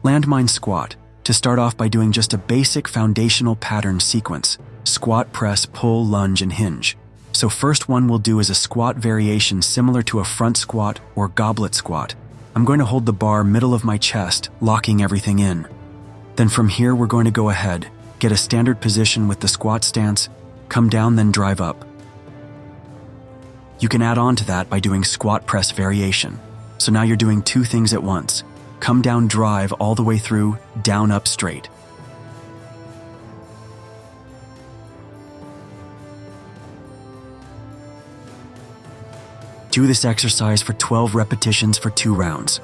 Landmine squat, to start off by doing just a basic foundational pattern sequence: squat, press, pull, lunge, and hinge. So first one we'll do is a squat variation similar to a front squat or goblet squat. I'm going to hold the bar middle of my chest, locking everything in. Then from here we're going to go ahead, get a standard position with the squat stance, come down then drive up. You can add on to that by doing squat press variation. So now you're doing two things at once. Come down, drive all the way through, down, up, straight. Do this exercise for 12 repetitions for 2 rounds.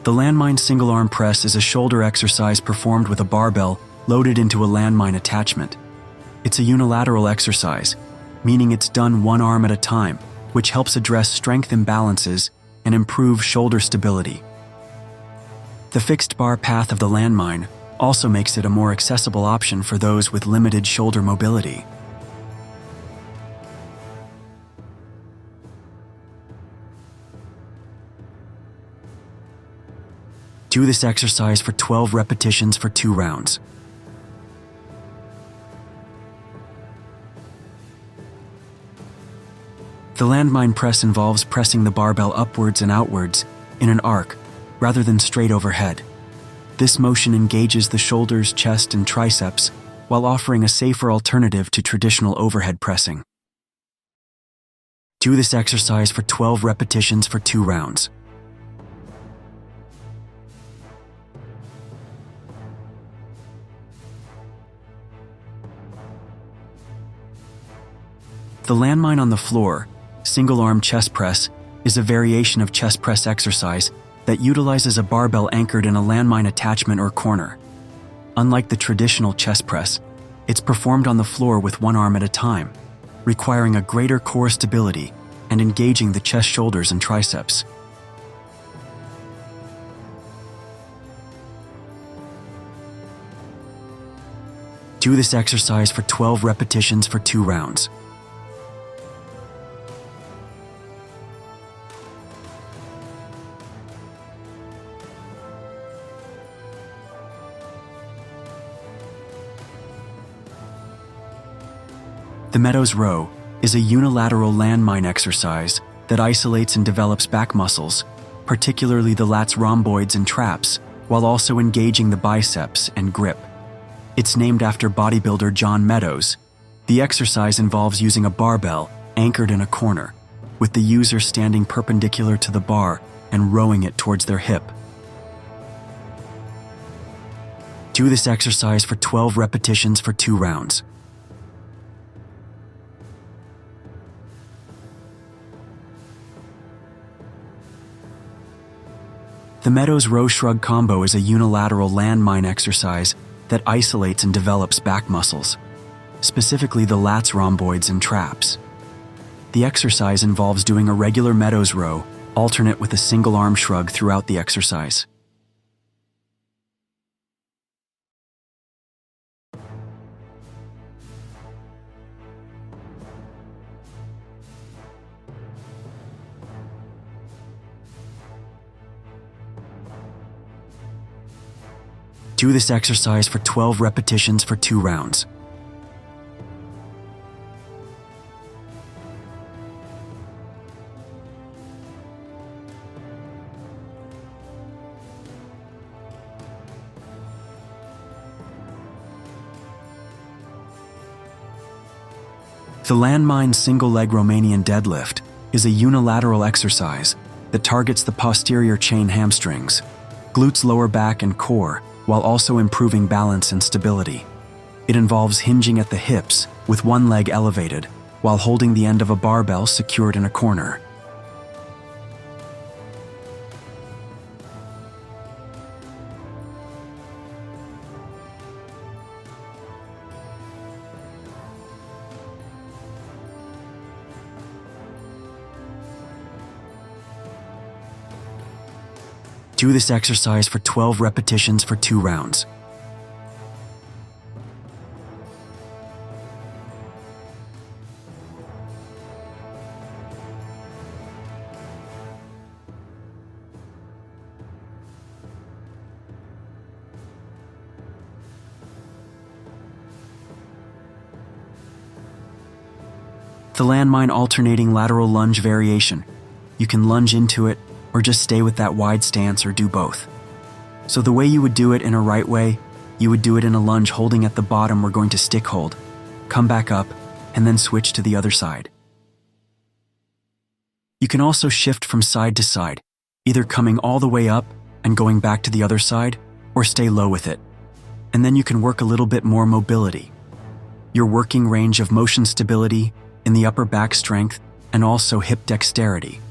The landmine single arm press is a shoulder exercise performed with a barbell loaded into a landmine attachment. It's a unilateral exercise, meaning it's done one arm at a time, which helps address strength imbalances and improve shoulder stability. The fixed bar path of the landmine also makes it a more accessible option for those with limited shoulder mobility. Do this exercise for 12 repetitions for 2 rounds. The landmine press involves pressing the barbell upwards and outwards in an arc rather than straight overhead. This motion engages the shoulders, chest, and triceps while offering a safer alternative to traditional overhead pressing. Do this exercise for 12 repetitions for 2 rounds. The landmine on the floor, single arm chest press, is a variation of chest press exercise that utilizes a barbell anchored in a landmine attachment or corner. Unlike the traditional chest press, it's performed on the floor with one arm at a time, requiring a greater core stability and engaging the chest, shoulders, and triceps. Do this exercise for 12 repetitions for 2 rounds. The Meadows row is a unilateral landmine exercise that isolates and develops back muscles, particularly the lats rhomboids and traps, while also engaging the biceps and grip. It's named after bodybuilder John Meadows. The exercise involves using a barbell anchored in a corner, with the user standing perpendicular to the bar and rowing it towards their hip. Do this exercise for 12 repetitions for 2 rounds. The Meadows row shrug combo is a unilateral landmine exercise that isolates and develops back muscles, specifically the lats rhomboids and traps. The exercise involves doing a regular Meadows row, alternate with a single arm shrug throughout the exercise. Do this exercise for 12 repetitions for 2 rounds. The landmine single leg Romanian deadlift is a unilateral exercise that targets the posterior chain hamstrings, glutes, lower back, and core, while also improving balance and stability. It involves hinging at the hips with one leg elevated while holding the end of a barbell secured in a corner. Do this exercise for 12 repetitions for 2 rounds. The landmine alternating lateral lunge variation. You can lunge into it or just stay with that wide stance or do both. So the way you would do it in a right way, you would do it in a lunge holding at the bottom. We're going to stick hold, come back up, and then switch to the other side. You can also shift from side to side, either coming all the way up and going back to the other side, or stay low with it. And then you can work a little bit more mobility. Your working range of motion stability in the upper back strength and also hip dexterity.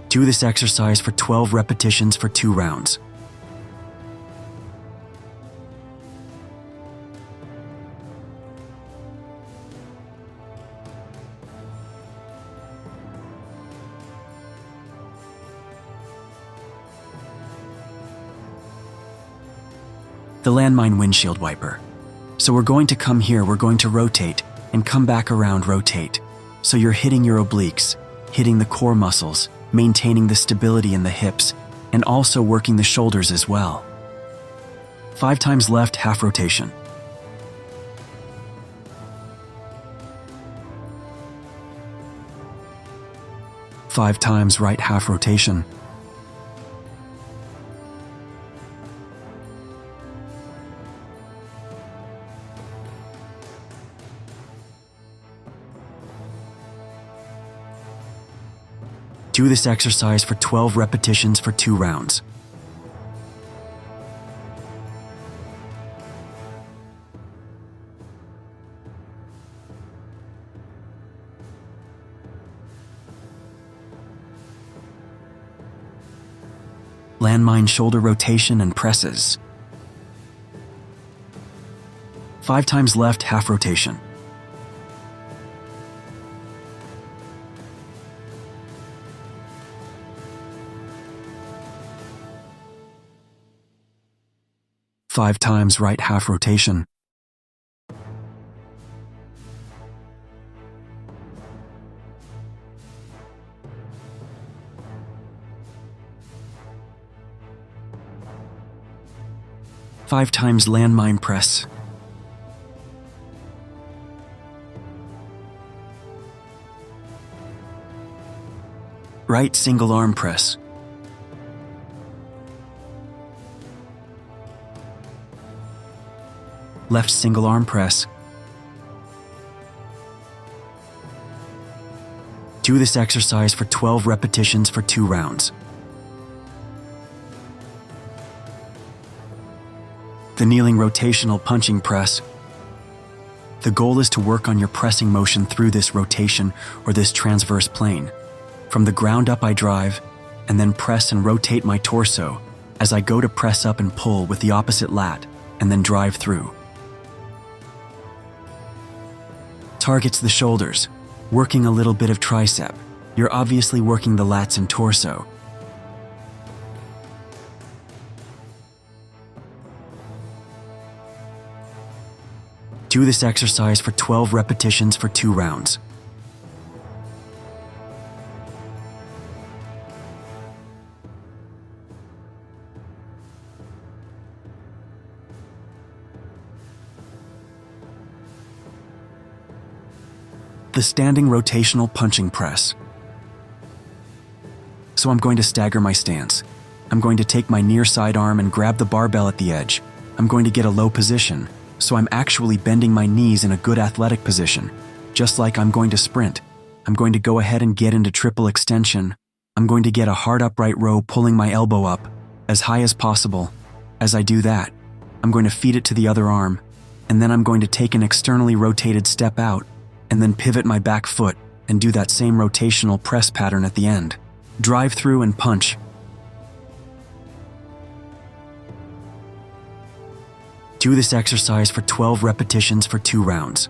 Do this exercise for 12 repetitions for 2 rounds. The landmine windshield wiper. So we're going to come here, we're going to rotate and come back around, rotate. So you're hitting your obliques, hitting the core muscles, maintaining the stability in the hips, and also working the shoulders as well. 5 times left, half rotation. Five times right, half rotation. Do this exercise for 12 repetitions for 2 rounds. Landmine shoulder rotation and presses. 5 times left, half rotation. Five times right, half rotation. Five times landmine press. Right single arm press. Left single arm press. Do this exercise for 12 repetitions for 2 rounds. The kneeling rotational punching press. The goal is to work on your pressing motion through this rotation or this transverse plane. From the ground up I drive, and then press and rotate my torso as I go to press up and pull with the opposite lat, and then drive through. Targets the shoulders, working a little bit of tricep. You're obviously working the lats and torso. Do this exercise for 12 repetitions for 2 rounds. The standing rotational punching press. So I'm going to stagger my stance. I'm going to take my near side arm and grab the barbell at the edge. I'm going to get a low position, so I'm actually bending my knees in a good athletic position, just like I'm going to sprint. I'm going to go ahead and get into triple extension. I'm going to get a hard upright row, pulling my elbow up as high as possible. As I do that, I'm going to feed it to the other arm, and then I'm going to take an externally rotated step out, and then pivot my back foot and do that same rotational press pattern at the end. Drive through and punch. Do this exercise for 12 repetitions for 2 rounds.